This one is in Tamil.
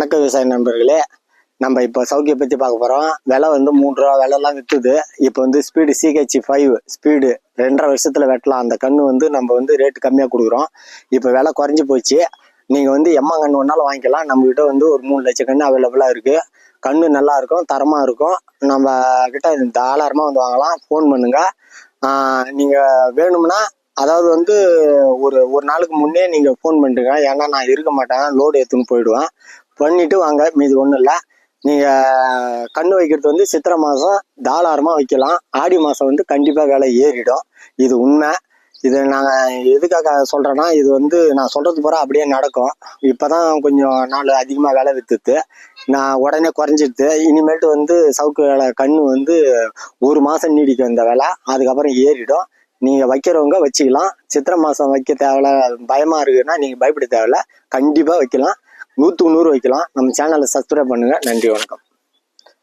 வணக்க விவசாய நண்பர்களே, நம்ம இப்போ சவுக்கியை பற்றி பார்க்க போகிறோம். விலை வந்து 3 ரூபா விலைலாம் விற்றுது. இப்போ வந்து ஸ்பீடு CH5 ஸ்பீடு 2.5 வருஷத்தில் வெட்டலாம். அந்த கன்று வந்து நம்ம வந்து ரேட்டு கம்மியாக கொடுக்குறோம். இப்போ விலை குறைஞ்சி போச்சு. நீங்கள் வந்து கன்று ஒன்றாலும் வாங்கிக்கலாம். நம்மக்கிட்ட வந்து ஒரு 3 லட்சம் கன்று அவைலபிளாக இருக்குது. கன்று நல்லா இருக்கும், தரமாக இருக்கும். நம்ம கிட்ட தாராளமாக வந்து வாங்கலாம். ஃபோன் பண்ணுங்கள். நீங்கள் வேணும்னா அதாவது வந்து ஒரு நாளுக்கு முன்னே நீங்கள் ஃபோன் பண்ணிட்டுங்க. ஏன்னா நான் இருக்க மாட்டேன், லோடு எடுத்துன்னு போயிடுவேன். பண்ணிட்டு வாங்க, மீதி ஒன்றும் இல்லை. நீங்கள் கன்று வைக்கிறது வந்து சித்திரை மாதம் தாராளமாக வைக்கலாம். ஆடி மாதம் வந்து கண்டிப்பாக விலை ஏறிடும். இது உண்மை. இது நாங்கள் எதுக்காக சொல்கிறேன்னா, இது வந்து நான் சொல்கிறது பூரா அப்படியே நடக்கும். இப்போ தான் கொஞ்சம் நாள் அதிகமாக விலை விற்றுது. நான் உடனே குறைஞ்சிடுது. இனிமேட்டு வந்து சவுக்கு விலை கன்று வந்து 1 மாதம் நீடிக்கும் இந்த விலை. அதுக்கப்புறம் ஏறிடும். நீங்கள் வைக்கிறவங்க வச்சுக்கலாம். சித்திரை மாதம் வைக்க தேவையில்ல, பயமாக இருக்குதுன்னா நீங்கள் பயப்பட தேவையில்ல. கண்டிப்பாக வைக்கலாம். 100க்கு 100 வைக்கலாம். நம்ம சேனலை சப்ஸ்கிரைப் பண்ணுங்கள். நன்றி, வணக்கம்.